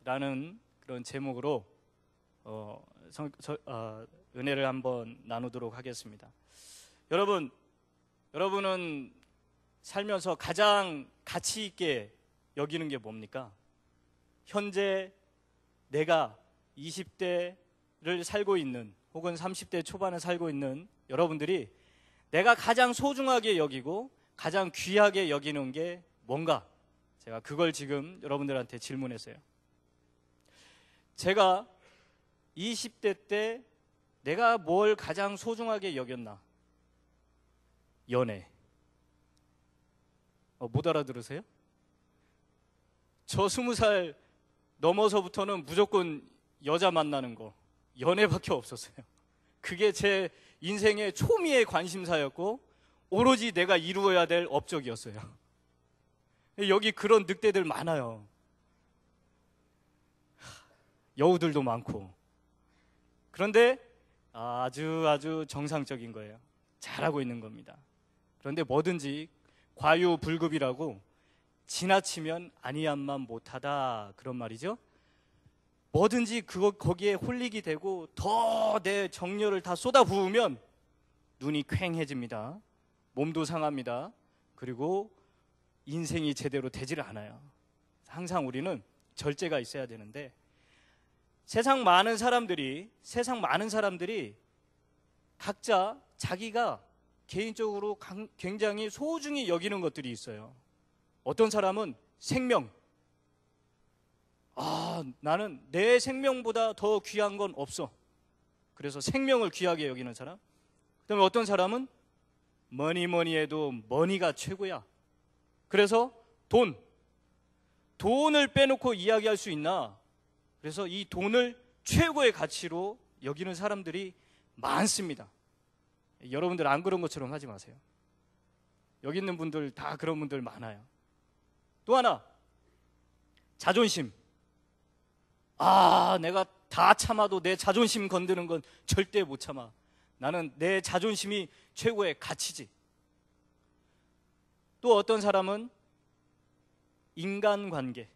라는 그런 제목으로 은혜를 한번 나누도록 하겠습니다. 여러분은 살면서 가장 가치 있게 여기는 게 뭡니까? 현재 내가 20대를 살고 있는 혹은 30대 초반을 살고 있는 여러분들이 내가 가장 소중하게 여기고 가장 귀하게 여기는 게 뭔가? 제가 그걸 지금 여러분들한테 질문했어요. 제가 20대 때 내가 뭘 가장 소중하게 여겼나? 연애. 못 알아들으세요? 저 20살 넘어서부터는 무조건 여자 만나는 거, 연애밖에 없었어요. 그게 제 인생의 초미의 관심사였고 오로지 내가 이루어야 될 업적이었어요. 여기 그런 늑대들 많아요. 여우들도 많고. 그런데 아주 정상적인 거예요. 잘하고 있는 겁니다. 그런데 뭐든지 과유불급이라고 지나치면 아니함만 못하다 그런 말이죠. 뭐든지 거기에 홀릭이 되고 더 내 정열을 다 쏟아부으면 눈이 퀭해집니다. 몸도 상합니다. 그리고 인생이 제대로 되질 않아요. 항상 우리는 절제가 있어야 되는데 세상 많은 사람들이 각자 자기가 개인적으로 굉장히 소중히 여기는 것들이 있어요. 어떤 사람은 생명. 나는 내 생명보다 더 귀한 건 없어. 그래서 생명을 귀하게 여기는 사람. 그다음에 어떤 사람은 뭐니 해도 머니가 최고야. 그래서 돈을 빼놓고 이야기할 수 있나? 그래서 이 돈을 최고의 가치로 여기는 사람들이 많습니다. 여러분들 안 그런 것처럼 하지 마세요. 여기 있는 분들 다 그런 분들 많아요. 또 하나, 자존심. 내가 다 참아도 내 자존심 건드는 건 절대 못 참아. 나는 내 자존심이 최고의 가치지. 또 어떤 사람은 인간관계.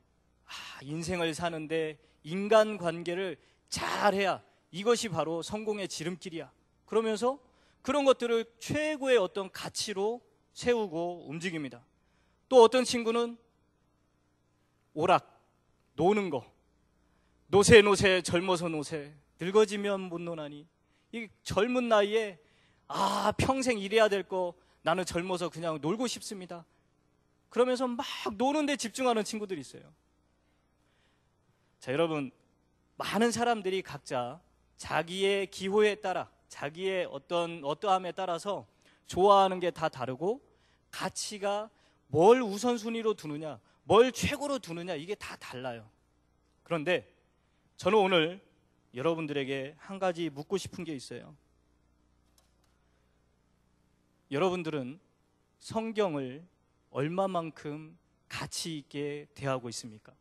인생을 사는데 인간관계를 잘해야 이것이 바로 성공의 지름길이야. 그러면서 그런 것들을 최고의 어떤 가치로 세우고 움직입니다. 또 어떤 친구는 오락, 노는 거. 노세 젊어서 노세, 늙어지면 못 노나니. 이 젊은 나이에 평생 이래야 될 거 나는 젊어서 그냥 놀고 싶습니다. 그러면서 막 노는 데 집중하는 친구들이 있어요. 자, 여러분, 많은 사람들이 각자 자기의 기호에 따라, 자기의 어떠함에 따라서 좋아하는 게 다 다르고 가치가 뭘 우선순위로 두느냐, 뭘 최고로 두느냐, 이게 다 달라요. 그런데 저는 오늘 여러분들에게 한 가지 묻고 싶은 게 있어요. 여러분들은 성경을 얼마만큼 가치 있게 대하고 있습니까?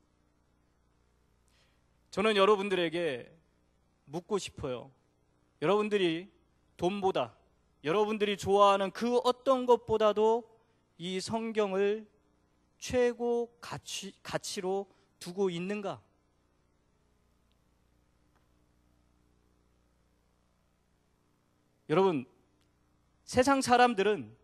저는 여러분들에게 묻고 싶어요. 여러분들이 돈보다, 여러분들이 좋아하는 그 어떤 것보다도 이 성경을 최고 가치로 두고 있는가? 여러분, 세상 사람들은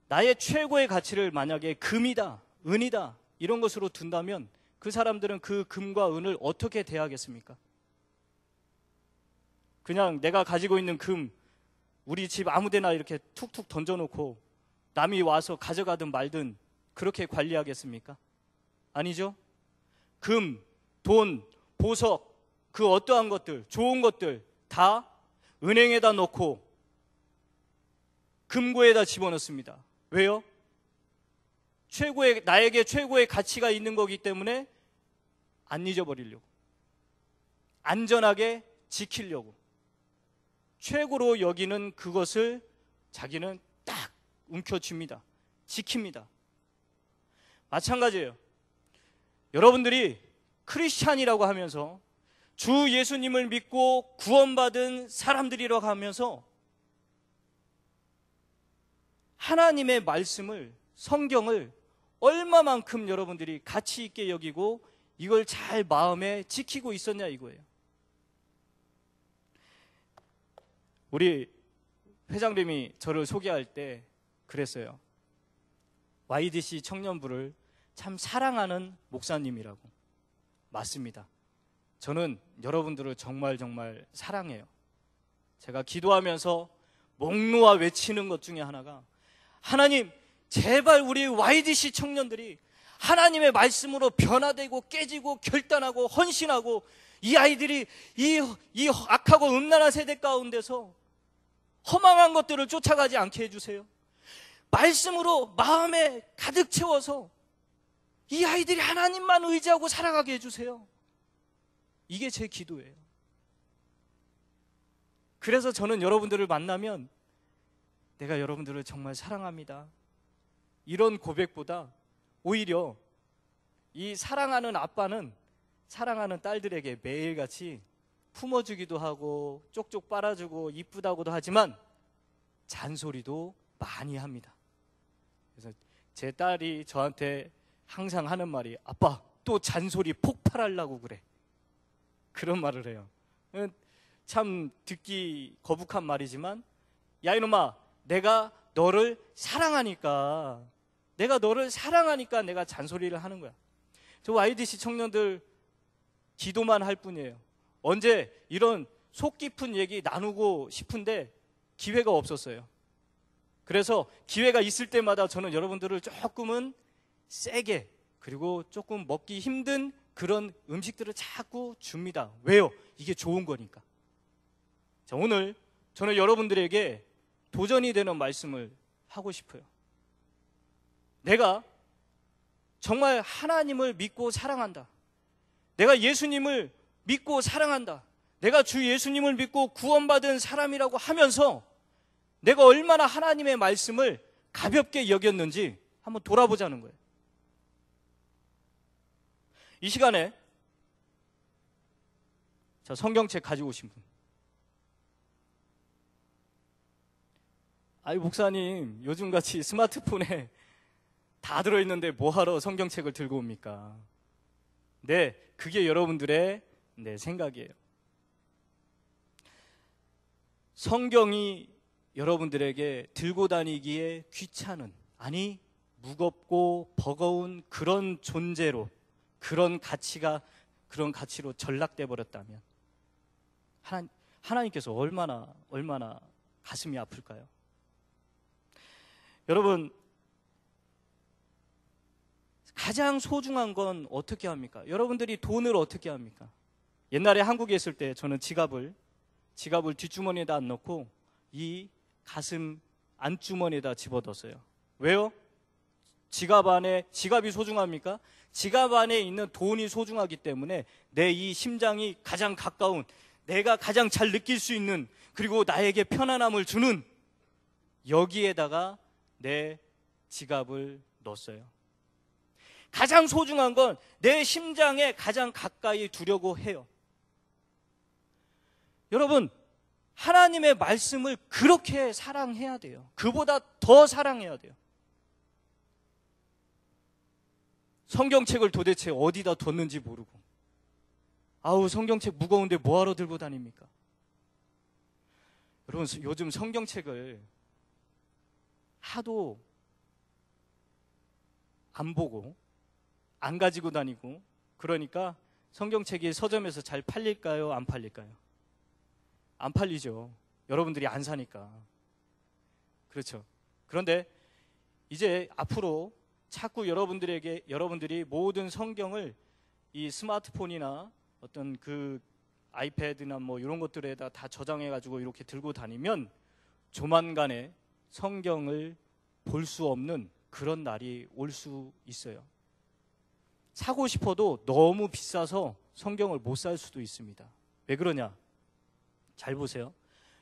나의 최고의 가치를 만약에 금이다, 은이다 이런 것으로 둔다면 그 사람들은 그 금과 은을 어떻게 대하겠습니까? 그냥 내가 가지고 있는 금 우리 집 아무데나 이렇게 툭툭 던져놓고 남이 와서 가져가든 말든 그렇게 관리하겠습니까? 아니죠? 금, 돈, 보석, 그 어떠한 것들, 좋은 것들 다 은행에다 넣고 금고에다 집어넣습니다. 왜요? 나에게 최고의 가치가 있는 거기 때문에 안 잊어버리려고, 안전하게 지키려고, 최고로 여기는 그것을 자기는 딱 움켜쥡니다. 지킵니다. 마찬가지예요. 여러분들이 크리스찬이라고 하면서 주 예수님을 믿고 구원받은 사람들이라고 하면서 하나님의 말씀을, 성경을 얼마만큼 여러분들이 가치 있게 여기고 이걸 잘 마음에 지키고 있었냐 이거예요. 우리 회장님이 저를 소개할 때 그랬어요. YDC 청년부를 참 사랑하는 목사님이라고. 맞습니다. 저는 여러분들을 정말 사랑해요. 제가 기도하면서 목 놓아 외치는 것 중에 하나가, 하나님 제발 우리 YDC 청년들이 하나님의 말씀으로 변화되고 깨지고 결단하고 헌신하고, 이 아이들이 이 악하고 음란한 세대 가운데서 허망한 것들을 쫓아가지 않게 해주세요. 말씀으로 마음에 가득 채워서 이 아이들이 하나님만 의지하고 살아가게 해주세요. 이게 제 기도예요. 그래서 저는 여러분들을 만나면 내가 여러분들을 정말 사랑합니다, 이런 고백보다 오히려 이 사랑하는 아빠는 사랑하는 딸들에게 매일같이 품어주기도 하고 쪽쪽 빨아주고 이쁘다고도 하지만 잔소리도 많이 합니다. 그래서 제 딸이 저한테 항상 하는 말이, 아빠 또 잔소리 폭발하려고 그래, 그런 말을 해요. 참 듣기 거북한 말이지만, 야 이놈아, 내가 너를 사랑하니까 내가 잔소리를 하는 거야. 저 YDC 청년들 기도만 할 뿐이에요. 언제 이런 속 깊은 얘기 나누고 싶은데 기회가 없었어요. 그래서 기회가 있을 때마다 저는 여러분들을 조금은 세게, 그리고 조금 먹기 힘든 그런 음식들을 자꾸 줍니다. 왜요? 이게 좋은 거니까. 자, 오늘 저는 여러분들에게 도전이 되는 말씀을 하고 싶어요. 내가 정말 하나님을 믿고 사랑한다, 내가 예수님을 믿고 사랑한다, 내가 주 예수님을 믿고 구원받은 사람이라고 하면서 내가 얼마나 하나님의 말씀을 가볍게 여겼는지 한번 돌아보자는 거예요. 이 시간에 자, 성경책 가지고 오신 분. 아이 목사님, 요즘같이 스마트폰에 다 들어있는데 뭐하러 성경책을 들고 옵니까? 네, 그게 여러분들의 생각이에요. 성경이 여러분들에게 들고 다니기에 귀찮은, 아니 무겁고 버거운 그런 존재로, 그런 가치로 전락돼 버렸다면 하나님께서 얼마나 가슴이 아플까요? 여러분, 가장 소중한 건 어떻게 합니까? 여러분들이 돈을 어떻게 합니까? 옛날에 한국에 있을 때 저는 지갑을 뒷주머니에다 안 넣고 이 가슴 안주머니에다 집어넣었어요. 왜요? 지갑이 소중합니까? 지갑 안에 있는 돈이 소중하기 때문에 내 이 심장이 가장 가까운, 내가 가장 잘 느낄 수 있는, 그리고 나에게 편안함을 주는 여기에다가 내 지갑을 넣었어요. 가장 소중한 건 내 심장에 가장 가까이 두려고 해요. 여러분, 하나님의 말씀을 그렇게 사랑해야 돼요. 그보다 더 사랑해야 돼요. 성경책을 도대체 어디다 뒀는지 모르고, 아우 성경책 무거운데 뭐하러 들고 다닙니까? 여러분, 요즘 성경책을 하도 안 보고 안 가지고 다니고 그러니까 성경책이 서점에서 잘 팔릴까요? 안 팔릴까요? 안 팔리죠. 여러분들이 안 사니까. 그렇죠. 그런데 이제 앞으로 자꾸 여러분들이 모든 성경을 이 스마트폰이나 어떤 그 아이패드나 뭐 이런 것들에다 다 저장해가지고 이렇게 들고 다니면 조만간에 성경을 볼 수 없는 그런 날이 올 수 있어요. 사고 싶어도 너무 비싸서 성경을 못 살 수도 있습니다. 왜 그러냐? 잘 보세요.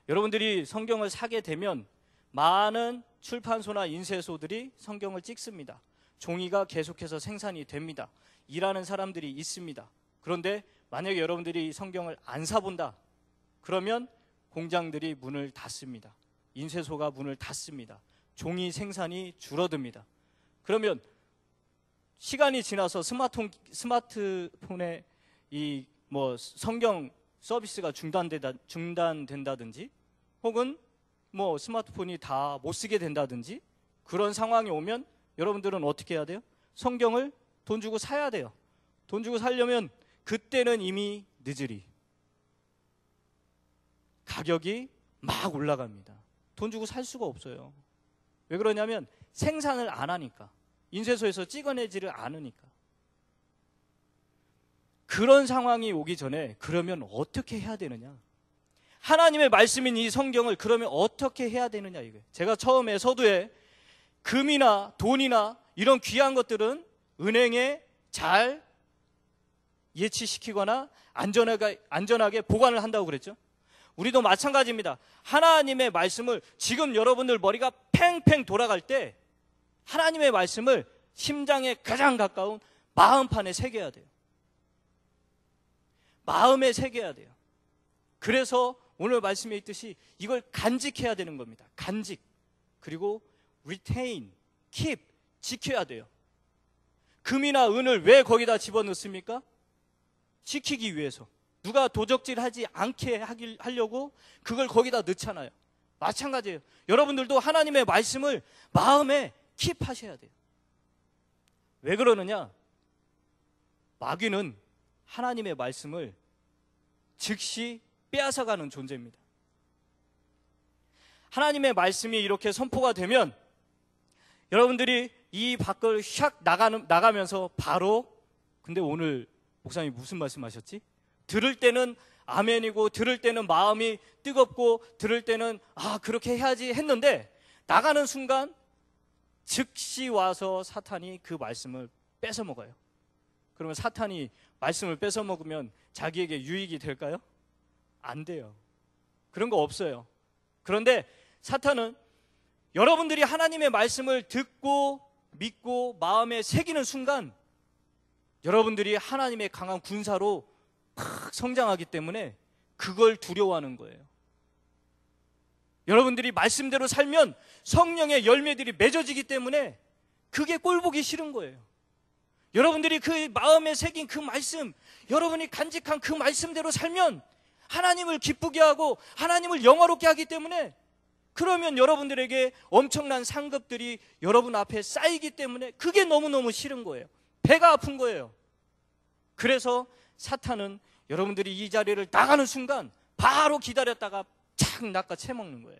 여러분들이 성경을 사게 되면 많은 출판소나 인쇄소들이 성경을 찍습니다. 종이가 계속해서 생산이 됩니다. 일하는 사람들이 있습니다. 그런데 만약에 여러분들이 성경을 안 사본다, 그러면 공장들이 문을 닫습니다. 인쇄소가 문을 닫습니다. 종이 생산이 줄어듭니다. 그러면 시간이 지나서 스마트폰에 이 뭐 성경 서비스가 중단된다든지 혹은 뭐 스마트폰이 다 못 쓰게 된다든지 그런 상황이 오면 여러분들은 어떻게 해야 돼요? 성경을 돈 주고 사야 돼요. 돈 주고 사려면 그때는 이미 늦으리. 가격이 막 올라갑니다. 돈 주고 살 수가 없어요. 왜 그러냐면 생산을 안 하니까. 인쇄소에서 찍어내지를 않으니까. 그런 상황이 오기 전에 그러면 어떻게 해야 되느냐? 하나님의 말씀인 이 성경을 그러면 어떻게 해야 되느냐 이거예요. 제가 처음에 서두에 금이나 돈이나 이런 귀한 것들은 은행에 잘 예치시키거나 안전하게 보관을 한다고 그랬죠. 우리도 마찬가지입니다. 하나님의 말씀을 지금 여러분들 머리가 팽팽 돌아갈 때 하나님의 말씀을 심장에 가장 가까운 마음판에 새겨야 돼요. 마음에 새겨야 돼요. 그래서 오늘 말씀에 있듯이 이걸 간직해야 되는 겁니다. 간직. 그리고 retain, keep, 지켜야 돼요. 금이나 은을 왜 거기다 집어넣습니까? 지키기 위해서. 누가 도적질하지 않게 하려고 그걸 거기다 넣잖아요. 마찬가지예요. 여러분들도 하나님의 말씀을 마음에 킵하셔야 돼요. 왜 그러느냐? 마귀는 하나님의 말씀을 즉시 빼앗아가는 존재입니다. 하나님의 말씀이 이렇게 선포가 되면 여러분들이 이 밖을 샥 나가면서 바로 근데 오늘 목사님이 무슨 말씀하셨지? 들을 때는 아멘이고 들을 때는 마음이 뜨겁고 들을 때는 그렇게 해야지 했는데 나가는 순간 즉시 와서 사탄이 그 말씀을 뺏어 먹어요. 그러면 사탄이 말씀을 뺏어 먹으면 자기에게 유익이 될까요? 안 돼요. 그런 거 없어요. 그런데 사탄은 여러분들이 하나님의 말씀을 듣고 믿고 마음에 새기는 순간 여러분들이 하나님의 강한 군사로 팍 성장하기 때문에 그걸 두려워하는 거예요. 여러분들이 말씀대로 살면 성령의 열매들이 맺어지기 때문에 그게 꼴보기 싫은 거예요. 여러분들이 그 마음에 새긴 그 말씀, 여러분이 간직한 그 말씀대로 살면 하나님을 기쁘게 하고 하나님을 영화롭게 하기 때문에 그러면 여러분들에게 엄청난 상급들이 여러분 앞에 쌓이기 때문에 그게 너무너무 싫은 거예요. 배가 아픈 거예요. 그래서 사탄은 여러분들이 이 자리를 나가는 순간 바로 기다렸다가 착 낚아채 먹는 거예요.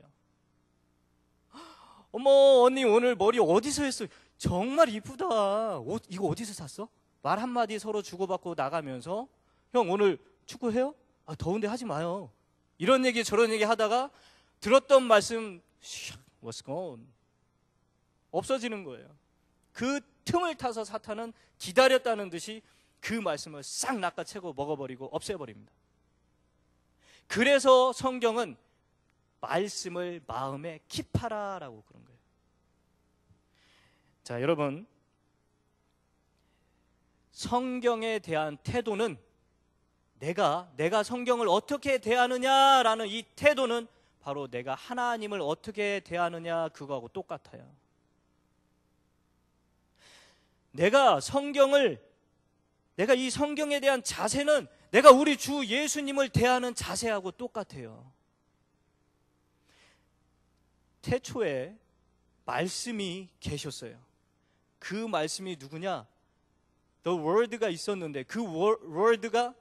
어머 언니 오늘 머리 어디서 했어? 정말 이쁘다. 옷 이거 어디서 샀어? 말 한마디 서로 주고받고 나가면서 형 오늘 축구해요? 더운데 하지 마요. 이런 얘기 저런 얘기 하다가 들었던 말씀 what's gone 없어지는 거예요. 그 틈을 타서 사탄은 기다렸다는 듯이 그 말씀을 싹 낚아채고 먹어버리고 없애버립니다. 그래서 성경은 말씀을 마음에 킵하라라고 그런 거예요. 자, 여러분 성경에 대한 태도는 내가 성경을 어떻게 대하느냐라는 이 태도는 바로 내가 하나님을 어떻게 대하느냐 그거하고 똑같아요. 내가 이 성경에 대한 자세는 내가 우리 주 예수님을 대하는 자세하고 똑같아요. 태초에 말씀이 계셨어요. 그 말씀이 누구냐? The Word가 있었는데 그 Word가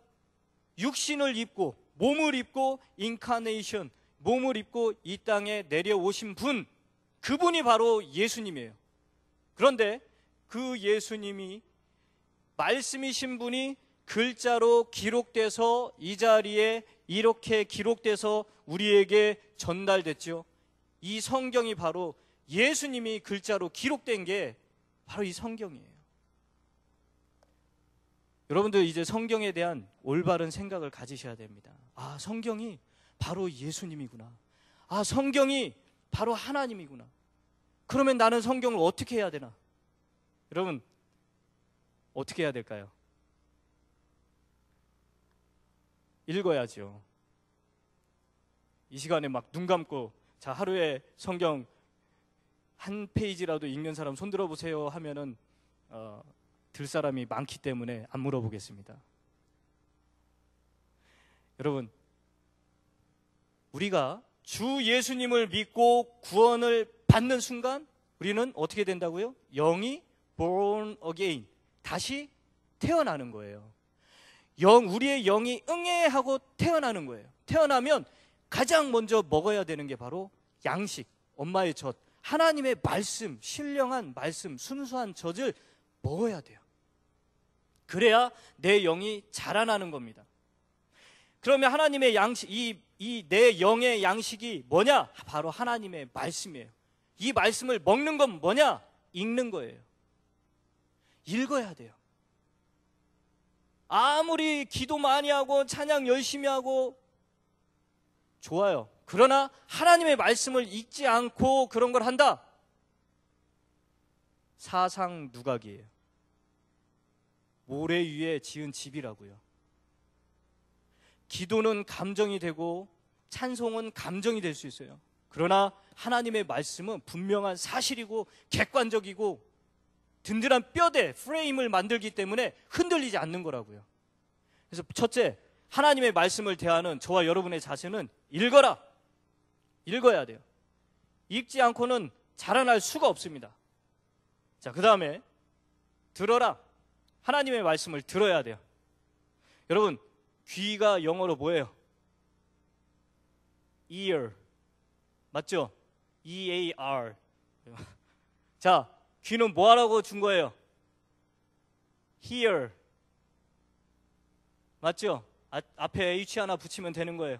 육신을 입고 몸을 입고 인카네이션 몸을 입고 이 땅에 내려오신 분, 그분이 바로 예수님이에요. 그런데 그 예수님이 말씀이신 분이 글자로 기록돼서 이 자리에 이렇게 기록돼서 우리에게 전달됐죠. 이 성경이 바로 예수님이 글자로 기록된 게 바로 이 성경이에요. 여러분들 이제 성경에 대한 올바른 생각을 가지셔야 됩니다. 성경이 바로 예수님이구나. 성경이 바로 하나님이구나. 그러면 나는 성경을 어떻게 해야 되나? 여러분 어떻게 해야 될까요? 읽어야죠. 이 시간에 막 눈 감고 자 하루에 성경 한 페이지라도 읽는 사람 손 들어보세요 하면은 들 사람이 많기 때문에 안 물어보겠습니다. 여러분, 우리가 주 예수님을 믿고 구원을 받는 순간 우리는 어떻게 된다고요? 영이 born again, 다시 태어나는 거예요. 우리의 영이 응애하고 태어나는 거예요. 태어나면 가장 먼저 먹어야 되는 게 바로 양식, 엄마의 젖, 하나님의 말씀, 신령한 말씀, 순수한 젖을 먹어야 돼요. 그래야 내 영이 자라나는 겁니다. 그러면 하나님의 양식, 이 내 영의 양식이 뭐냐? 바로 하나님의 말씀이에요. 이 말씀을 먹는 건 뭐냐? 읽는 거예요. 읽어야 돼요. 아무리 기도 많이 하고 찬양 열심히 하고 좋아요. 그러나 하나님의 말씀을 읽지 않고 그런 걸 한다? 사상 누각이에요. 모래 위에 지은 집이라고요. 기도는 감정이 되고 찬송은 감정이 될 수 있어요. 그러나 하나님의 말씀은 분명한 사실이고 객관적이고 든든한 뼈대, 프레임을 만들기 때문에 흔들리지 않는 거라고요. 그래서 첫째, 하나님의 말씀을 대하는 저와 여러분의 자세는 읽어라. 읽어야 돼요. 읽지 않고는 자라날 수가 없습니다. 자, 그 다음에 들어라. 하나님의 말씀을 들어야 돼요. 여러분, 귀가 영어로 뭐예요? ear. 맞죠? E-A-R. 자, 귀는 뭐 하라고 준 거예요? hear. 맞죠? 앞에 H 하나 붙이면 되는 거예요.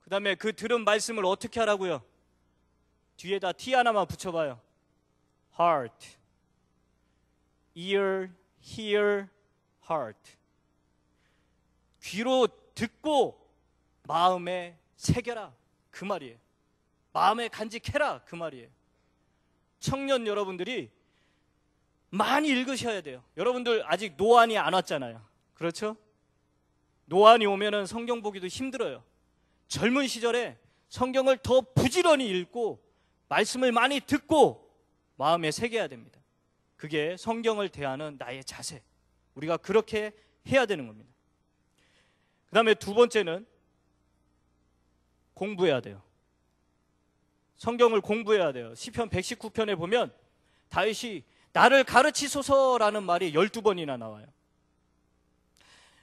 그 다음에 그 들은 말씀을 어떻게 하라고요? 뒤에다 T 하나만 붙여봐요. heart. ear, hear, heart. 귀로 듣고 마음에 새겨라, 그 말이에요. 마음에 간직해라, 그 말이에요. 청년 여러분들이 많이 읽으셔야 돼요. 여러분들 아직 노안이 안 왔잖아요. 그렇죠? 노안이 오면은 성경 보기도 힘들어요. 젊은 시절에 성경을 더 부지런히 읽고 말씀을 많이 듣고 마음에 새겨야 됩니다. 그게 성경을 대하는 나의 자세. 우리가 그렇게 해야 되는 겁니다. 그 다음에 두 번째는 공부해야 돼요. 성경을 공부해야 돼요. 시편 119편에 보면 다윗이 나를 가르치소서라는 말이 12번이나 나와요.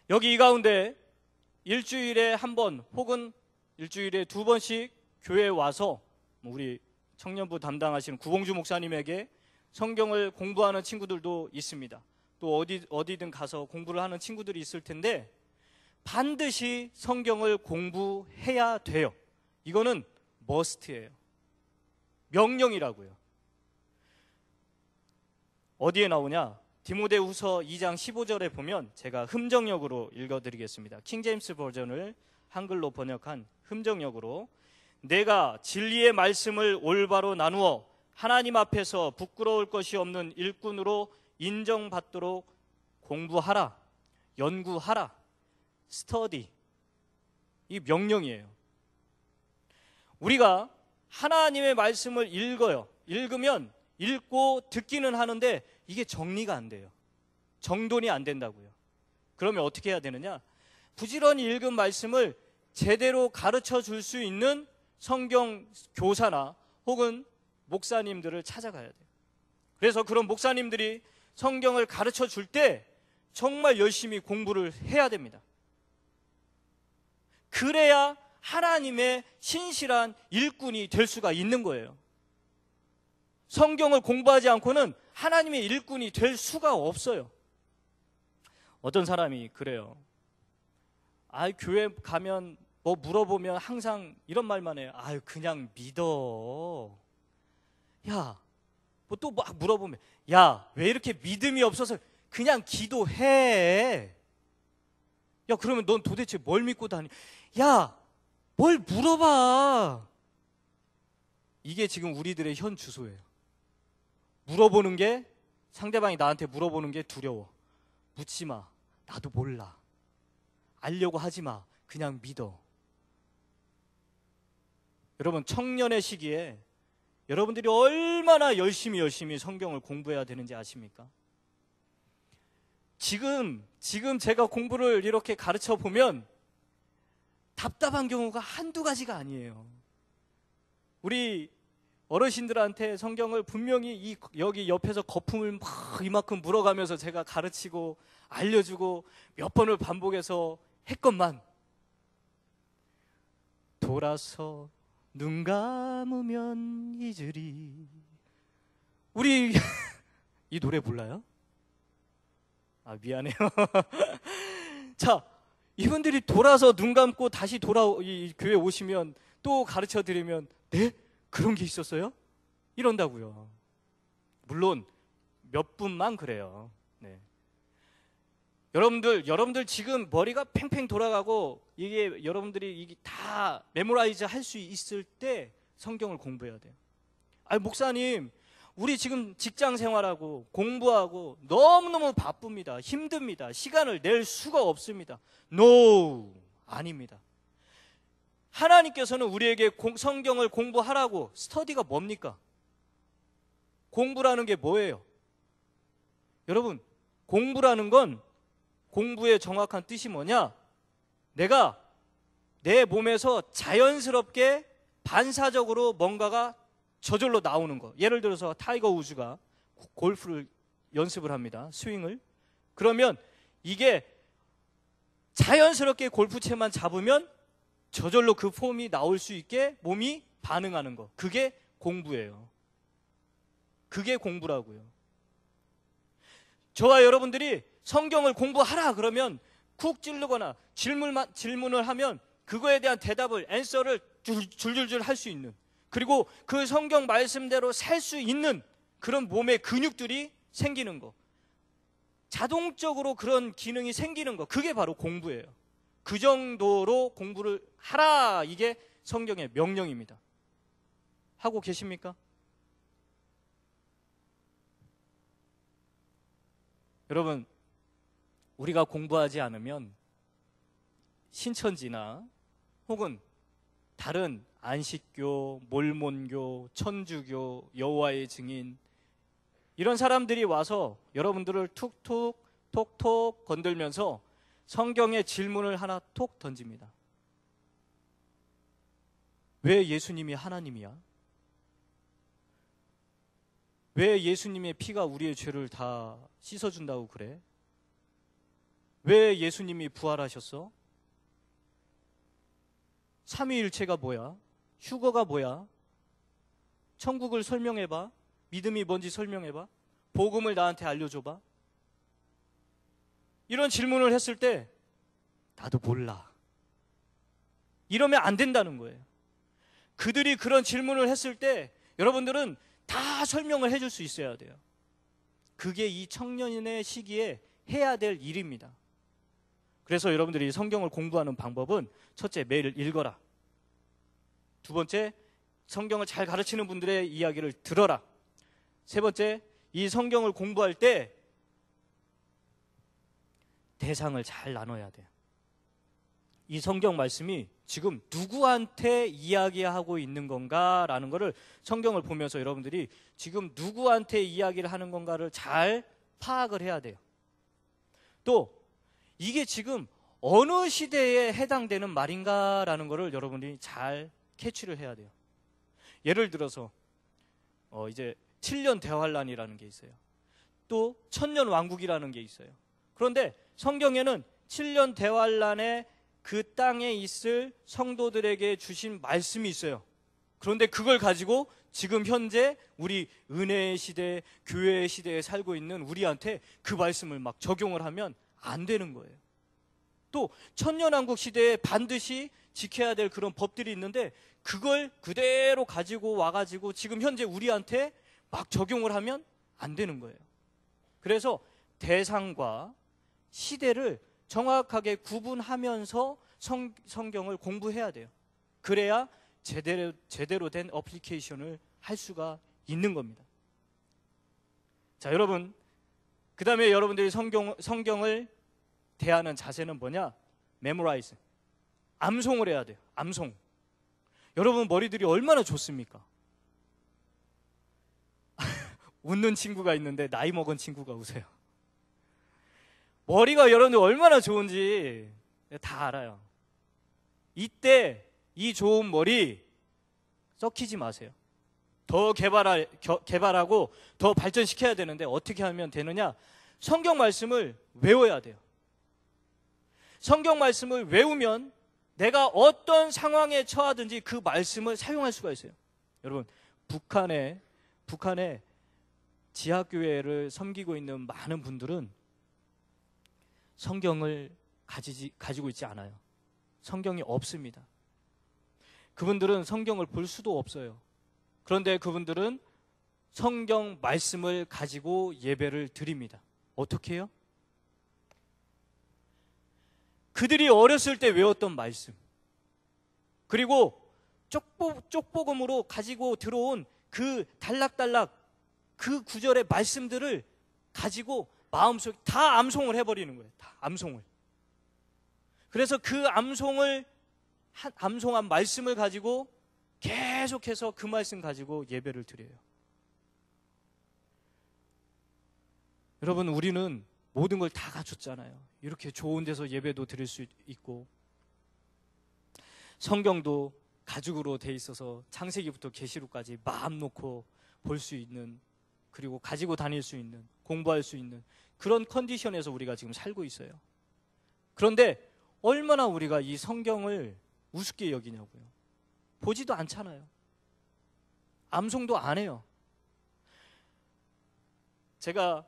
여기 이 가운데 일주일에 한 번 혹은 일주일에 두 번씩 교회에 와서 우리 청년부 담당하시는 구봉주 목사님에게 성경을 공부하는 친구들도 있습니다. 또 어디든 가서 공부를 하는 친구들이 있을 텐데 반드시 성경을 공부해야 돼요. 이거는 머스트예요. 명령이라고요. 어디에 나오냐? 디모데후서 2장 15절에 보면 제가 흠정역으로 읽어드리겠습니다. 킹제임스 버전을 한글로 번역한 흠정역으로 내가 진리의 말씀을 올바로 나누어 하나님 앞에서 부끄러울 것이 없는 일꾼으로 인정받도록 공부하라, 연구하라, 스터디. 이 명령이에요. 우리가 하나님의 말씀을 읽어요. 읽으면 읽고 듣기는 하는데 이게 정리가 안 돼요. 정돈이 안 된다고요. 그러면 어떻게 해야 되느냐? 부지런히 읽은 말씀을 제대로 가르쳐 줄 수 있는 성경 교사나 혹은 목사님들을 찾아가야 돼요. 그래서 그런 목사님들이 성경을 가르쳐 줄 때 정말 열심히 공부를 해야 됩니다. 그래야 하나님의 신실한 일꾼이 될 수가 있는 거예요. 성경을 공부하지 않고는 하나님의 일꾼이 될 수가 없어요. 어떤 사람이 그래요. 교회 가면 뭐 물어보면 항상 이런 말만 해요. 그냥 믿어. 야, 뭐 또 막 물어보면 야, 왜 이렇게 믿음이 없어서 그냥 기도해. 야, 그러면 넌 도대체 뭘 믿고 다니? 야, 뭘 물어봐. 이게 지금 우리들의 현 주소예요. 물어보는 게, 상대방이 나한테 물어보는 게 두려워. 묻지 마. 나도 몰라. 알려고 하지 마. 그냥 믿어. 여러분, 청년의 시기에 여러분들이 얼마나 열심히 성경을 공부해야 되는지 아십니까? 지금 제가 공부를 이렇게 가르쳐 보면 답답한 경우가 한두 가지가 아니에요. 우리 어르신들한테 성경을 분명히 여기 옆에서 거품을 막 이만큼 물어가면서 제가 가르치고 알려주고 몇 번을 반복해서 했건만, 돌아서 눈 감으면 잊으리. 우리 이 노래 몰라요? 아, 미안해요. 자, 이분들이 돌아서 눈 감고 다시 이 교회 오시면 또 가르쳐 드리면, 네? 그런 게 있었어요? 이런다고요. 물론 몇 분만 그래요. 네. 여러분들 지금 머리가 팽팽 돌아가고 이게 여러분들이 이게 다 메모라이즈 할 수 있을 때 성경을 공부해야 돼요. 아니, 목사님, 우리 지금 직장 생활하고 공부하고 너무너무 바쁩니다. 힘듭니다. 시간을 낼 수가 없습니다. No, 아닙니다. 하나님께서는 우리에게 성경을 공부하라고, 스터디가 뭡니까? 공부라는 게 뭐예요? 여러분, 공부라는 건, 공부의 정확한 뜻이 뭐냐? 내가 내 몸에서 자연스럽게 반사적으로 뭔가가 저절로 나오는 거. 예를 들어서 타이거 우즈가 골프를 연습을 합니다. 스윙을. 그러면 이게 자연스럽게 골프채만 잡으면 저절로 그 폼이 나올 수 있게 몸이 반응하는 거. 그게 공부예요. 그게 공부라고요. 저와 여러분들이 성경을 공부하라 그러면 쿡 찌르거나 질문을 하면 그거에 대한 대답을, 앤서를 줄줄줄 할 수 있는, 그리고 그 성경 말씀대로 살 수 있는 그런 몸의 근육들이 생기는 거, 자동적으로 그런 기능이 생기는 거, 그게 바로 공부예요. 그 정도로 공부를 하라, 이게 성경의 명령입니다. 하고 계십니까? 여러분, 우리가 공부하지 않으면 신천지나 혹은 다른 안식교, 몰몬교, 천주교, 여호와의 증인, 이런 사람들이 와서 여러분들을 툭툭 톡톡 건들면서 성경의 질문을 하나 톡 던집니다. 왜 예수님이 하나님이야? 왜 예수님의 피가 우리의 죄를 다 씻어준다고 그래? 왜 예수님이 부활하셨어? 삼위일체가 뭐야? 휴거가 뭐야? 천국을 설명해봐. 믿음이 뭔지 설명해봐. 복음을 나한테 알려줘봐. 이런 질문을 했을 때 나도 몰라, 이러면 안 된다는 거예요. 그들이 그런 질문을 했을 때 여러분들은 다 설명을 해줄 수 있어야 돼요. 그게 이 청년의 시기에 해야 될 일입니다. 그래서 여러분들이 성경을 공부하는 방법은, 첫째, 매일 읽어라. 두 번째, 성경을 잘 가르치는 분들의 이야기를 들어라. 세 번째, 이 성경을 공부할 때 대상을 잘 나눠야 돼요. 이 성경 말씀이 지금 누구한테 이야기하고 있는 건가라는 것을 성경을 보면서 여러분들이 지금 누구한테 이야기를 하는 건가를 잘 파악을 해야 돼요. 또 이게 지금 어느 시대에 해당되는 말인가라는 것을 여러분들이 잘 캐치를 해야 돼요. 예를 들어서 이제 7년 대환란이라는 게 있어요. 또 천년 왕국이라는 게 있어요. 그런데 성경에는 7년 대환란에 그 땅에 있을 성도들에게 주신 말씀이 있어요. 그런데 그걸 가지고 지금 현재 우리 은혜의 시대, 교회의 시대에 살고 있는 우리한테 그 말씀을 막 적용을 하면 안 되는 거예요. 또 천년왕국 시대에 반드시 지켜야 될 그런 법들이 있는데 그걸 그대로 가지고 와가지고 지금 현재 우리한테 막 적용을 하면 안 되는 거예요. 그래서 대상과 시대를 정확하게 구분하면서 성경을 공부해야 돼요. 그래야 제대로 된 어플리케이션을 할 수가 있는 겁니다. 자, 여러분, 그 다음에 여러분들이 성경을 대하는 자세는 뭐냐? 메모라이즈, 암송을 해야 돼요. 암송. 여러분 머리들이 얼마나 좋습니까? 웃는 친구가 있는데 나이 먹은 친구가 웃어요. 머리가 여러분들 얼마나 좋은지 다 알아요. 이때 이 좋은 머리 썩히지 마세요. 더 개발하고 더 발전시켜야 되는데 어떻게 하면 되느냐? 성경 말씀을 외워야 돼요. 성경 말씀을 외우면 내가 어떤 상황에 처하든지 그 말씀을 사용할 수가 있어요. 여러분, 북한에 지하교회를 섬기고 있는 많은 분들은 성경을 가지고 있지 않아요. 성경이 없습니다. 그분들은 성경을 볼 수도 없어요. 그런데 그분들은 성경 말씀을 가지고 예배를 드립니다. 어떻게 해요? 그들이 어렸을 때 외웠던 말씀, 그리고 쪽복음으로 가지고 들어온 그 단락단락 그 구절의 말씀들을 가지고 마음속에 다 암송을 해버리는 거예요. 다 암송을. 그래서 그 암송한 말씀을 가지고 계속해서 그 말씀 가지고 예배를 드려요. 여러분, 우리는 모든 걸 다 갖췄잖아요. 이렇게 좋은 데서 예배도 드릴 수 있고, 성경도 가죽으로 돼 있어서 창세기부터 계시록까지 마음 놓고 볼 수 있는, 그리고 가지고 다닐 수 있는, 공부할 수 있는 그런 컨디션에서 우리가 지금 살고 있어요. 그런데 얼마나 우리가 이 성경을 우습게 여기냐고요. 보지도 않잖아요. 암송도 안 해요. 제가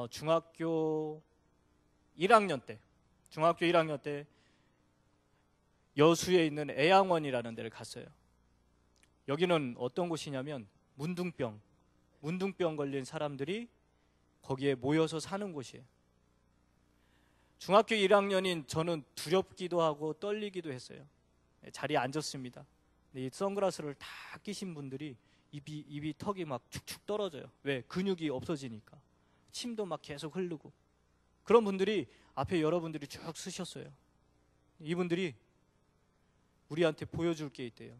중학교 1학년 때 여수에 있는 애양원이라는 데를 갔어요. 여기는 어떤 곳이냐면 문둥병 걸린 사람들이 거기에 모여서 사는 곳이에요. 중학교 1학년인 저는 두렵기도 하고 떨리기도 했어요. 자리에 앉았습니다. 이 선글라스를 다 끼신 분들이 입이 턱이 막 축축 떨어져요. 왜? 근육이 없어지니까. 침도 막 계속 흐르고. 그런 분들이 앞에 여러분들이 쭉 쓰셨어요. 이분들이 우리한테 보여줄 게 있대요.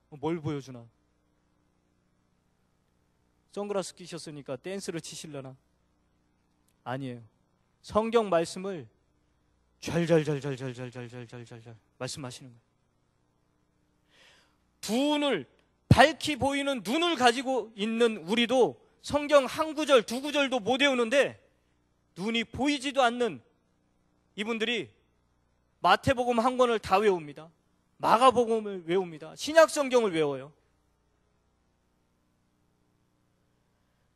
뭘 보여주나? 선글라스 끼셨으니까 댄스를 치실려나? 아니에요. 성경 말씀을 잘 말씀하시는 거예요. 두 눈을, 밝히 보이는 눈을 가지고 있는 우리도 성경 한 구절, 두 구절도 못 외우는데 눈이 보이지도 않는 이분들이 마태복음 한 권을 다 외웁니다. 마가복음을 외웁니다. 신약성경을 외워요.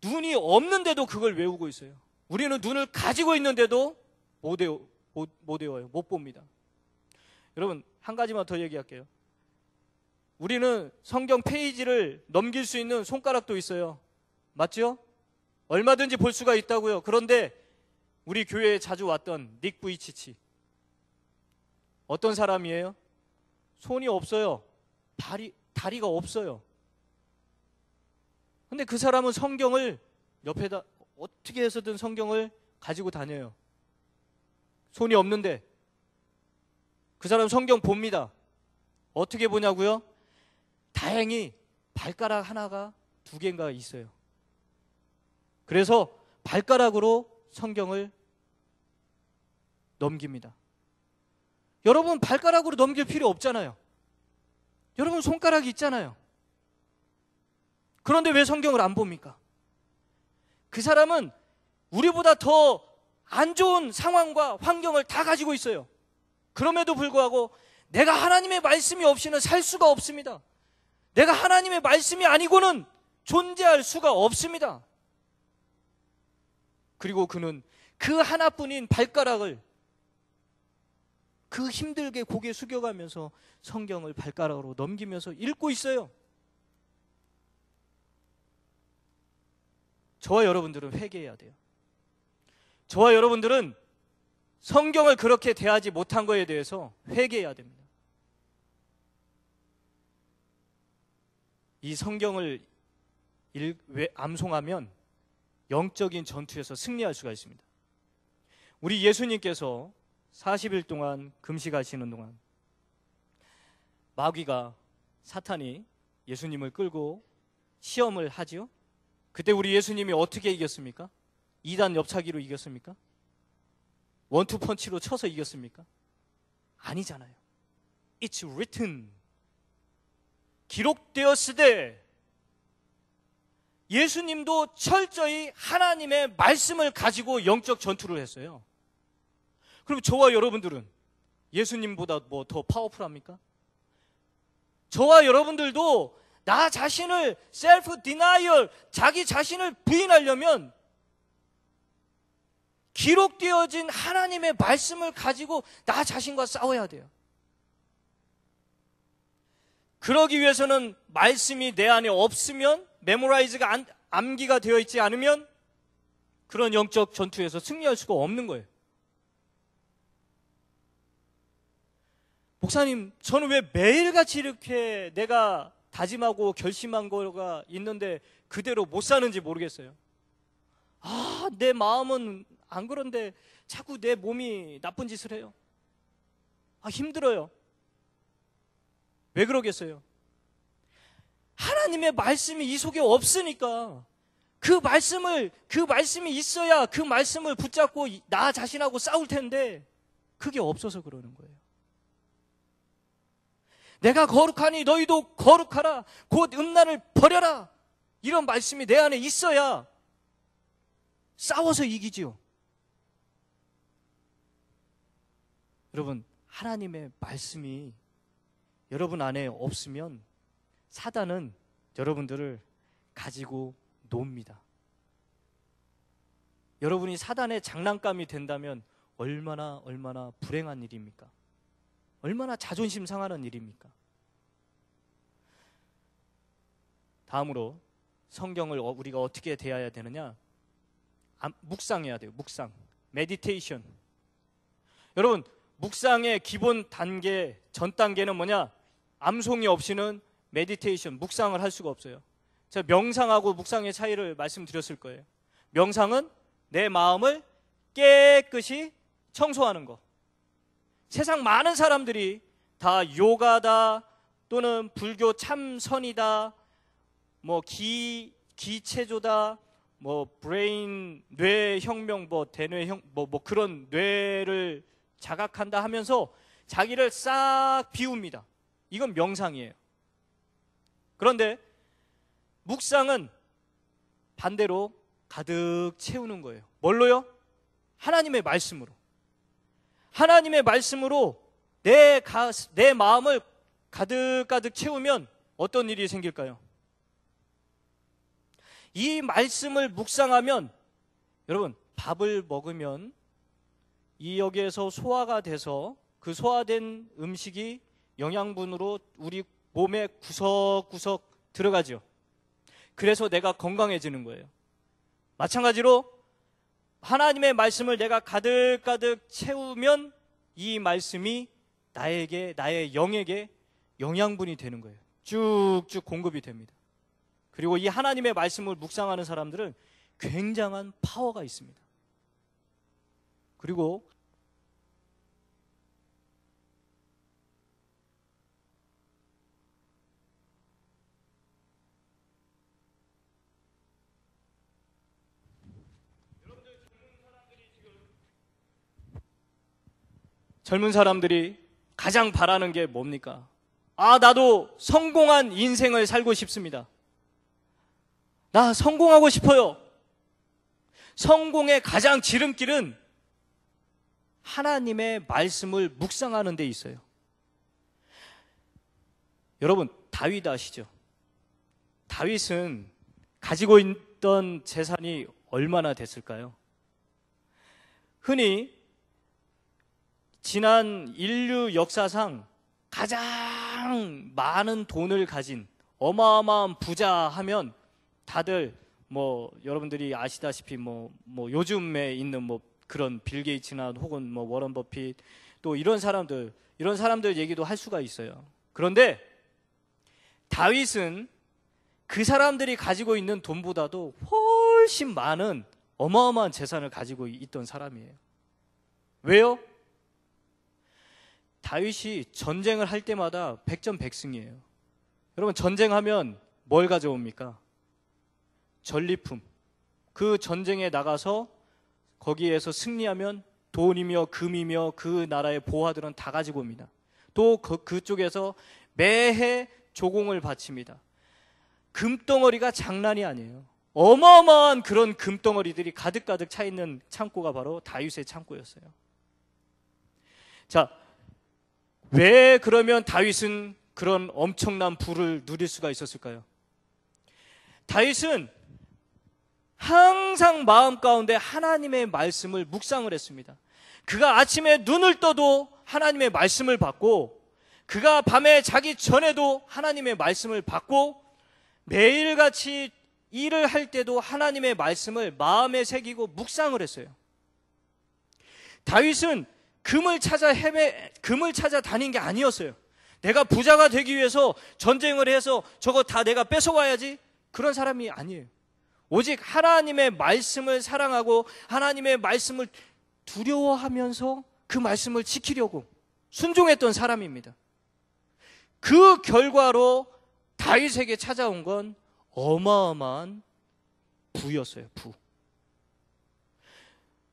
눈이 없는데도 그걸 외우고 있어요. 우리는 눈을 가지고 있는데도 못 외워요. 못 봅니다. 여러분, 한 가지만 더 얘기할게요. 우리는 성경 페이지를 넘길 수 있는 손가락도 있어요. 맞죠? 얼마든지 볼 수가 있다고요. 그런데 우리 교회에 자주 왔던 닉 부이치치, 어떤 사람이에요? 손이 없어요. 다리가 없어요. 근데 그 사람은 성경을 옆에다 어떻게 해서든 성경을 가지고 다녀요. 손이 없는데 그 사람 성경 봅니다. 어떻게 보냐고요? 다행히 발가락 하나가 2개인가 있어요. 그래서 발가락으로 성경을 넘깁니다. 여러분, 발가락으로 넘길 필요 없잖아요. 여러분, 손가락이 있잖아요. 그런데 왜 성경을 안 봅니까? 그 사람은 우리보다 더 안 좋은 상황과 환경을 다 가지고 있어요. 그럼에도 불구하고 내가 하나님의 말씀이 없이는 살 수가 없습니다. 내가 하나님의 말씀이 아니고는 존재할 수가 없습니다. 그리고 그는 그 하나뿐인 발가락을 그 힘들게 고개 숙여가면서 성경을 발가락으로 넘기면서 읽고 있어요. 저와 여러분들은 회개해야 돼요. 저와 여러분들은 성경을 그렇게 대하지 못한 거에 대해서 회개해야 됩니다. 이 성경을 암송하면 영적인 전투에서 승리할 수가 있습니다. 우리 예수님께서 40일 동안 금식하시는 동안 마귀가, 사탄이 예수님을 끌고 시험을 하지요. 그때 우리 예수님이 어떻게 이겼습니까? 2단 옆차기로 이겼습니까? 원투펀치로 쳐서 이겼습니까? 아니잖아요. It's written. 기록되었으되. 예수님도 철저히 하나님의 말씀을 가지고 영적 전투를 했어요. 그럼 저와 여러분들은 예수님보다 뭐 더 파워풀합니까? 저와 여러분들도 나 자신을 셀프 디나이얼, 자기 자신을 부인하려면 기록되어진 하나님의 말씀을 가지고 나 자신과 싸워야 돼요. 그러기 위해서는 말씀이 내 안에 없으면, 메모라이즈가 암기가 되어 있지 않으면 그런 영적 전투에서 승리할 수가 없는 거예요. 목사님, 저는 왜 매일같이 이렇게 내가 다짐하고 결심한 거가 있는데 그대로 못 사는지 모르겠어요. 내 마음은 안 그런데 자꾸 내 몸이 나쁜 짓을 해요. 힘들어요. 왜 그러겠어요? 하나님의 말씀이 이 속에 없으니까 그 말씀이 있어야 그 말씀을 붙잡고 나 자신하고 싸울 텐데 그게 없어서 그러는 거예요. 내가 거룩하니 너희도 거룩하라. 곧 음란을 버려라. 이런 말씀이 내 안에 있어야 싸워서 이기지요. 여러분, 하나님의 말씀이 여러분 안에 없으면 사단은 여러분들을 가지고 놉니다. 여러분이 사단의 장난감이 된다면 얼마나 불행한 일입니까? 얼마나 자존심 상하는 일입니까? 다음으로 성경을 우리가 어떻게 대해야 되느냐? 묵상해야 돼요. 묵상, 메디테이션. 여러분, 묵상의 기본 단계, 전 단계는 뭐냐? 암송이 없이는 메디테이션, 묵상을 할 수가 없어요. 제가 명상하고 묵상의 차이를 말씀드렸을 거예요. 명상은 내 마음을 깨끗이 청소하는 거. 세상 많은 사람들이 다 요가다, 또는 불교 참선이다, 뭐 기체조다, 뭐 브레인, 뇌혁명, 뭐 대뇌형, 뭐 그런 뇌를 자각한다 하면서 자기를 싹 비웁니다. 이건 명상이에요. 그런데 묵상은 반대로 가득 채우는 거예요. 뭘로요? 하나님의 말씀으로. 하나님의 말씀으로 내 마음을 가득 채우면 어떤 일이 생길까요? 이 말씀을 묵상하면, 여러분, 밥을 먹으면 이 여기에서 소화가 돼서 그 소화된 음식이 영양분으로 우리 몸에 구석구석 들어가죠. 그래서 내가 건강해지는 거예요. 마찬가지로 하나님의 말씀을 내가 가득 채우면 이 말씀이 나의 영에게 영양분이 되는 거예요. 쭉쭉 공급이 됩니다. 그리고 이 하나님의 말씀을 묵상하는 사람들은 굉장한 파워가 있습니다. 그리고 젊은 사람들이 가장 바라는 게 뭡니까? 나도 성공한 인생을 살고 싶습니다. 나 성공하고 싶어요. 성공의 가장 지름길은 하나님의 말씀을 묵상하는 데 있어요. 여러분, 다윗 아시죠? 다윗은 가지고 있던 재산이 얼마나 됐을까요? 흔히 지난 인류 역사상 가장 많은 돈을 가진 어마어마한 부자 하면 다들 여러분들이 아시다시피 요즘에 있는 그런 빌 게이츠나 혹은 워런 버핏, 또 이런 사람들 얘기도 할 수가 있어요. 그런데 다윗은 그 사람들이 가지고 있는 돈보다도 훨씬 많은 어마어마한 재산을 가지고 있던 사람이에요. 왜요? 다윗이 전쟁을 할 때마다 백전백승이에요. 여러분, 전쟁하면 뭘 가져옵니까? 전리품, 그 전쟁에 나가서 거기에서 승리하면 돈이며 금이며 그 나라의 보화들은 다 가지고 옵니다. 또 그쪽에서 매해 조공을 바칩니다. 금덩어리가 장난이 아니에요. 어마어마한 그런 금덩어리들이 가득가득 차 있는 창고가 바로 다윗의 창고였어요. 자, 왜 그러면 다윗은 그런 엄청난 부를 누릴 수가 있었을까요? 다윗은 항상 마음 가운데 하나님의 말씀을 묵상을 했습니다. 그가 아침에 눈을 떠도 하나님의 말씀을 받고, 그가 밤에 자기 전에도 하나님의 말씀을 받고, 매일같이 일을 할 때도 하나님의 말씀을 마음에 새기고 묵상을 했어요. 다윗은 금을 찾아 다닌 게 아니었어요. 내가 부자가 되기 위해서 전쟁을 해서 저거 다 내가 뺏어와야지, 그런 사람이 아니에요. 오직 하나님의 말씀을 사랑하고 하나님의 말씀을 두려워하면서 그 말씀을 지키려고 순종했던 사람입니다. 그 결과로 다윗에게 찾아온 건 어마어마한 부였어요. 부.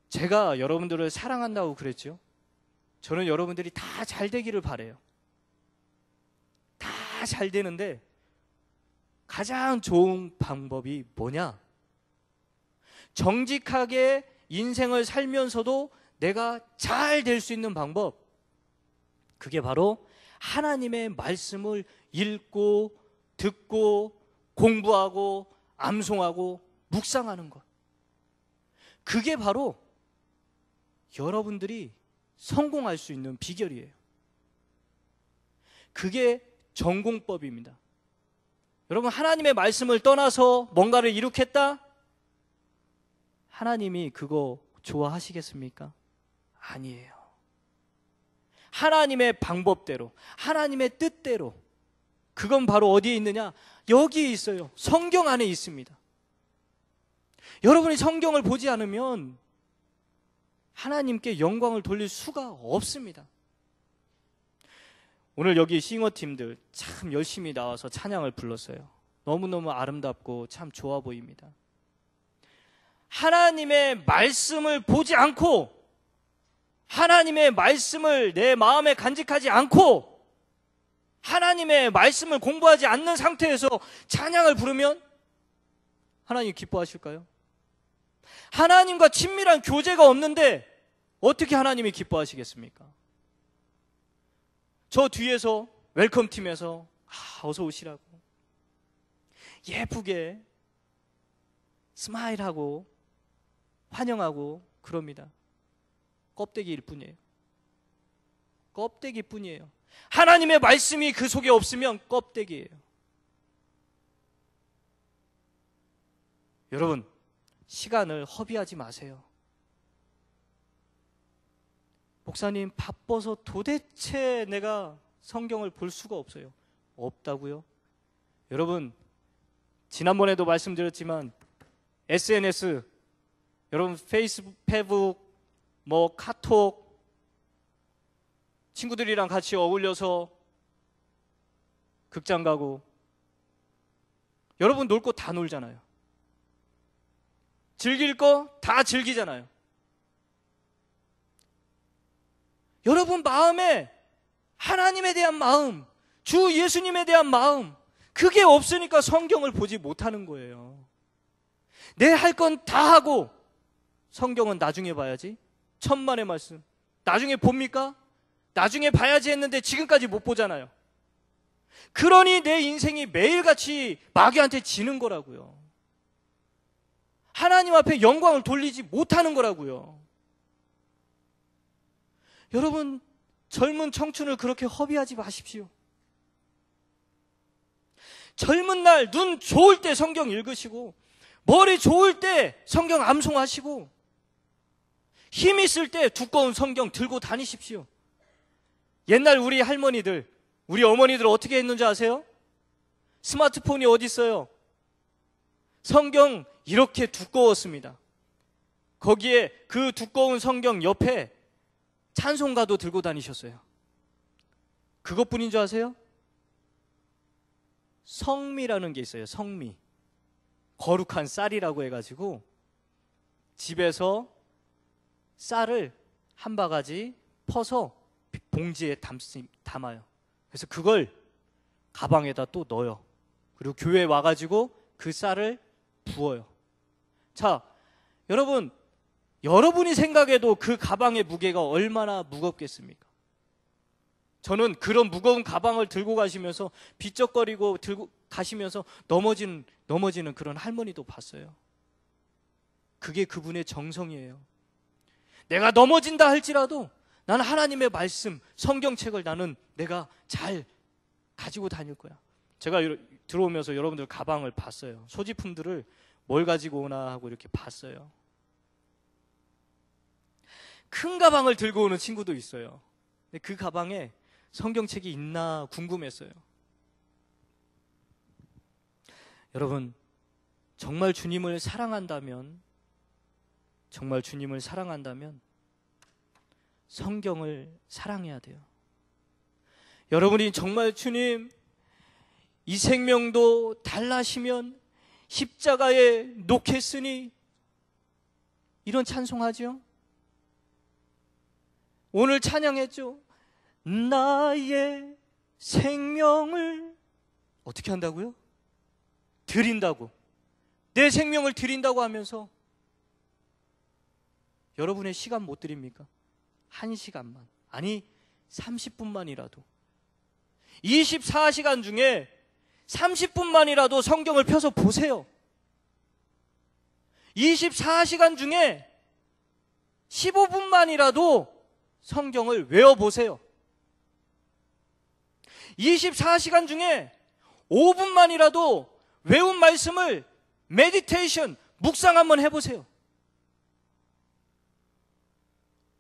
제가 여러분들을 사랑한다고 그랬죠. 저는 여러분들이 다 잘 되기를 바라요. 다 잘 되는데 가장 좋은 방법이 뭐냐? 정직하게 인생을 살면서도 내가 잘 될 수 있는 방법, 그게 바로 하나님의 말씀을 읽고 듣고 공부하고 암송하고 묵상하는 것. 그게 바로 여러분들이 성공할 수 있는 비결이에요. 그게 전공법입니다. 여러분, 하나님의 말씀을 떠나서 뭔가를 이룩했다? 하나님이 그거 좋아하시겠습니까? 아니에요. 하나님의 방법대로, 하나님의 뜻대로, 그건 바로 어디에 있느냐? 여기에 있어요. 성경 안에 있습니다. 여러분이 성경을 보지 않으면 하나님께 영광을 돌릴 수가 없습니다. 오늘 여기 싱어팀들 참 열심히 나와서 찬양을 불렀어요. 너무너무 아름답고 참 좋아 보입니다. 하나님의 말씀을 보지 않고, 하나님의 말씀을 내 마음에 간직하지 않고, 하나님의 말씀을 공부하지 않는 상태에서 찬양을 부르면 하나님 기뻐하실까요? 하나님과 친밀한 교제가 없는데 어떻게 하나님이 기뻐하시겠습니까? 저 뒤에서 웰컴팀에서 어서 오시라고 예쁘게 스마일하고 환영하고 그럽니다. 껍데기일 뿐이에요. 껍데기 뿐이에요. 하나님의 말씀이 그 속에 없으면 껍데기예요. 여러분, 시간을 허비하지 마세요. 목사님, 바빠서 도대체 내가 성경을 볼 수가 없어요. 없다고요? 여러분, 지난번에도 말씀드렸지만 SNS, 여러분 페이스북, 카톡, 친구들이랑 같이 어울려서 극장 가고, 여러분 놀 거 다 놀잖아요. 즐길 거 다 즐기잖아요. 여러분 마음에 하나님에 대한 마음, 주 예수님에 대한 마음, 그게 없으니까 성경을 보지 못하는 거예요. 내 할 건 다 하고 성경은 나중에 봐야지. 천만의 말씀 나중에 봅니까? 나중에 봐야지 했는데 지금까지 못 보잖아요. 그러니 내 인생이 매일같이 마귀한테 지는 거라고요. 하나님 앞에 영광을 돌리지 못하는 거라고요. 여러분, 젊은 청춘을 그렇게 허비하지 마십시오. 젊은 날 눈 좋을 때 성경 읽으시고, 머리 좋을 때 성경 암송하시고, 힘 있을 때 두꺼운 성경 들고 다니십시오. 옛날 우리 할머니들, 우리 어머니들 어떻게 했는지 아세요? 스마트폰이 어디 있어요? 성경 이렇게 두꺼웠습니다. 거기에 그 두꺼운 성경 옆에 찬송가도 들고 다니셨어요. 그것뿐인 줄 아세요? 성미라는 게 있어요. 성미. 거룩한 쌀이라고 해가지고 집에서 쌀을 한 바가지 퍼서 봉지에 담아요. 그래서 그걸 가방에다 또 넣어요. 그리고 교회에 와가지고 그 쌀을 부어요. 자, 여러분, 여러분이 생각해도 그 가방의 무게가 얼마나 무겁겠습니까? 저는 그런 무거운 가방을 들고 가시면서 비쩍거리고 들고 가시면서 넘어지는 그런 할머니도 봤어요. 그게 그분의 정성이에요. 내가 넘어진다 할지라도 나는 하나님의 말씀, 성경책을 내가 잘 가지고 다닐 거야. 제가 들어오면서 여러분들 가방을 봤어요. 소지품들을 뭘 가지고 오나 하고 이렇게 봤어요. 큰 가방을 들고 오는 친구도 있어요. 근데 그 가방에 성경책이 있나 궁금했어요. 여러분, 정말 주님을 사랑한다면 성경을 사랑해야 돼요. 여러분이 정말 주님, 이 생명도 달라시면 십자가에 놓겠으니, 이런 찬송하죠? 오늘 찬양했죠? 나의 생명을 어떻게 한다고요? 드린다고. 내 생명을 드린다고 하면서 여러분의 시간 못 드립니까? 1시간만, 아니 30분만이라도, 24시간 중에 30분만이라도 성경을 펴서 보세요. 24시간 중에 15분만이라도 성경을 외워보세요. 24시간 중에 5분만이라도 외운 말씀을 메디테이션, 묵상 한번 해보세요.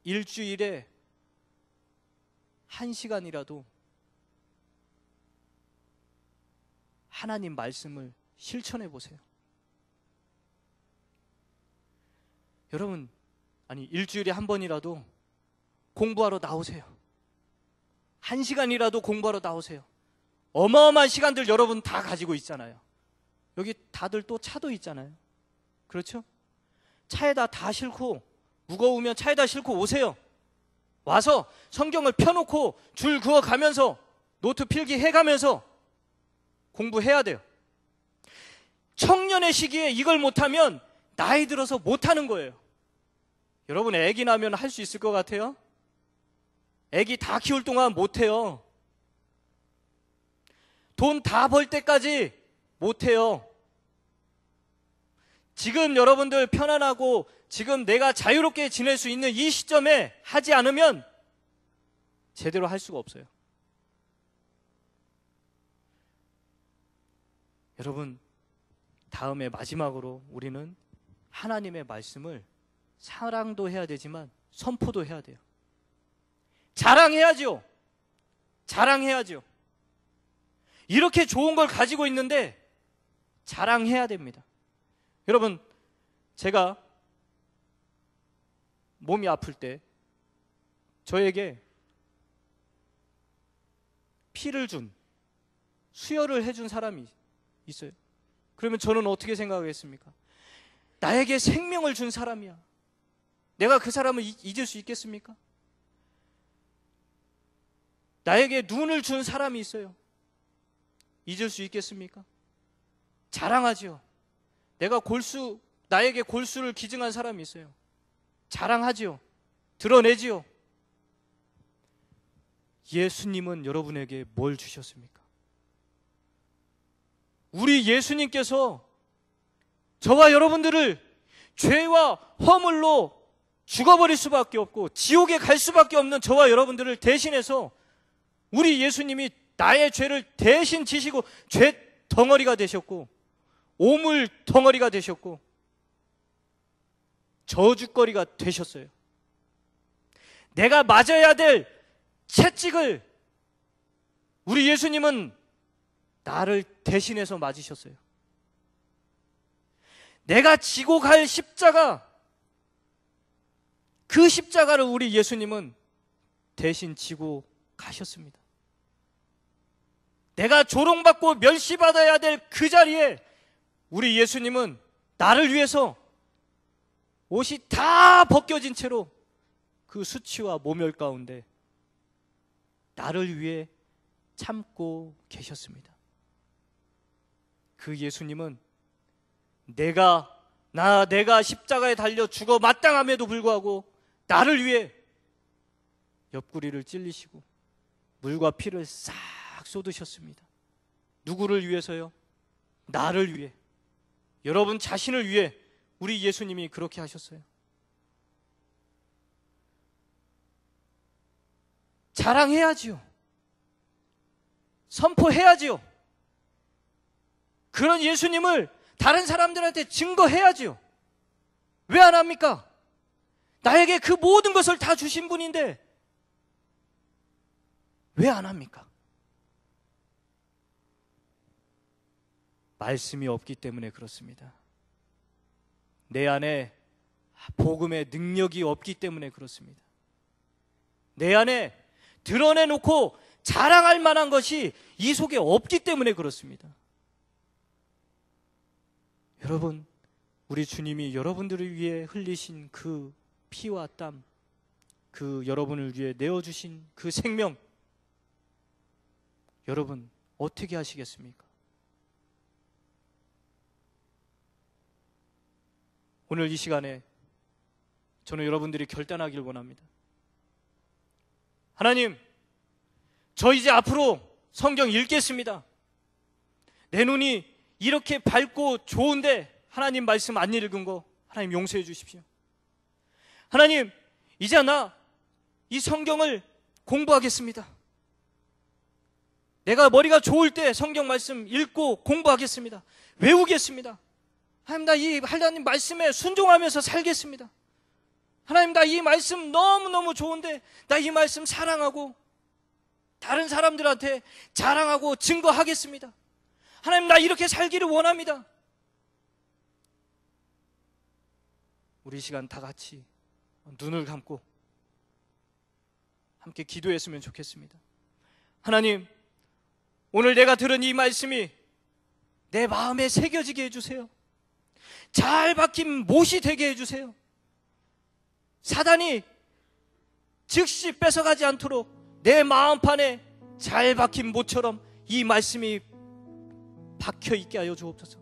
일주일에 1시간이라도 하나님 말씀을 실천해 보세요. 여러분, 일주일에 한 번이라도 공부하러 나오세요. 1시간이라도 공부하러 나오세요. 어마어마한 시간들 여러분 다 가지고 있잖아요. 여기 다들 또 차도 있잖아요. 그렇죠? 차에다 다 싣고, 무거우면 차에다 싣고 오세요. 와서 성경을 펴놓고 줄 그어가면서 노트 필기 해가면서 공부해야 돼요. 청년의 시기에 이걸 못하면 나이 들어서 못하는 거예요. 여러분, 애기 나면 할 수 있을 것 같아요? 애기 다 키울 동안 못해요. 돈 다 벌 때까지 못해요. 지금 여러분들 편안하고 지금 내가 자유롭게 지낼 수 있는 이 시점에 하지 않으면 제대로 할 수가 없어요. 여러분, 다음에 마지막으로 우리는 하나님의 말씀을 사랑도 해야 되지만 선포도 해야 돼요. 자랑해야죠. 자랑해야죠. 이렇게 좋은 걸 가지고 있는데 자랑해야 됩니다. 여러분, 제가 몸이 아플 때 저에게 피를 준, 수혈을 해준 사람이 있어요. 그러면 저는 어떻게 생각하겠습니까? 나에게 생명을 준 사람이야. 내가 그 사람을 잊을 수 있겠습니까? 나에게 눈을 준 사람이 있어요. 잊을 수 있겠습니까? 자랑하죠. 나에게 골수를 기증한 사람이 있어요. 자랑하지요. 드러내지요. 예수님은 여러분에게 뭘 주셨습니까? 우리 예수님께서 저와 여러분들을 죄와 허물로 죽어버릴 수밖에 없고 지옥에 갈 수밖에 없는 저와 여러분들을 대신해서 우리 예수님이 나의 죄를 대신 지시고 죄 덩어리가 되셨고 오물 덩어리가 되셨고 저주거리가 되셨어요. 내가 맞아야 될 채찍을 우리 예수님은 나를 대신해서 맞으셨어요. 내가 지고 갈 십자가, 그 십자가를 우리 예수님은 대신 지고 가셨습니다. 내가 조롱받고 멸시받아야 될 그 자리에 우리 예수님은 나를 위해서 옷이 다 벗겨진 채로 그 수치와 모멸 가운데 나를 위해 참고 계셨습니다. 그 예수님은 내가 십자가에 달려 죽어 마땅함에도 불구하고 나를 위해 옆구리를 찔리시고 물과 피를 싹 쏟으셨습니다. 누구를 위해서요? 나를 위해, 여러분 자신을 위해 우리 예수님이 그렇게 하셨어요. 자랑해야지요. 선포해야지요. 그런 예수님을 다른 사람들한테 증거해야지요. 왜 안 합니까? 나에게 그 모든 것을 다 주신 분인데 왜 안 합니까? 말씀이 없기 때문에 그렇습니다. 내 안에 복음의 능력이 없기 때문에 그렇습니다. 내 안에 드러내놓고 자랑할 만한 것이 이 속에 없기 때문에 그렇습니다. 여러분, 우리 주님이 여러분들을 위해 흘리신 그 피와 땀, 그 여러분을 위해 내어주신 그 생명, 여러분 어떻게 하시겠습니까? 오늘 이 시간에 저는 여러분들이 결단하길 원합니다. 하나님, 저 이제 앞으로 성경 읽겠습니다. 내 눈이 이렇게 밝고 좋은데 하나님 말씀 안 읽은 거 하나님 용서해 주십시오. 하나님, 이제 나 이 성경을 공부하겠습니다. 내가 머리가 좋을 때 성경 말씀 읽고 공부하겠습니다. 외우겠습니다. 하나님, 나 이 하나님 말씀에 순종하면서 살겠습니다. 하나님, 나 이 말씀 너무너무 좋은데 나 이 말씀 사랑하고 다른 사람들한테 자랑하고 증거하겠습니다. 하나님, 나 이렇게 살기를 원합니다. 우리 시간 다 같이 눈을 감고 함께 기도했으면 좋겠습니다. 하나님, 오늘 내가 들은 이 말씀이 내 마음에 새겨지게 해주세요. 잘 박힌 못이 되게 해주세요. 사단이 즉시 뺏어가지 않도록 내 마음판에 잘 박힌 못처럼 이 말씀이 박혀있게 하여 주옵소서.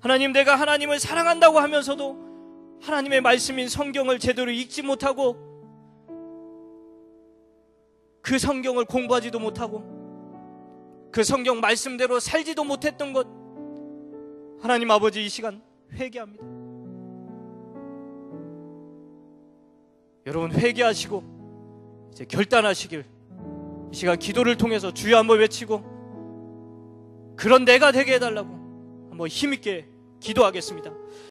하나님, 내가 하나님을 사랑한다고 하면서도 하나님의 말씀인 성경을 제대로 읽지 못하고 그 성경을 공부하지도 못하고 그 성경 말씀대로 살지도 못했던 것, 하나님 아버지, 이 시간 회개합니다. 여러분 회개하시고 이제 결단하시길, 이 시간 기도를 통해서 주여 한번 외치고 그런 내가 되게 해달라고 한번 힘있게 기도하겠습니다.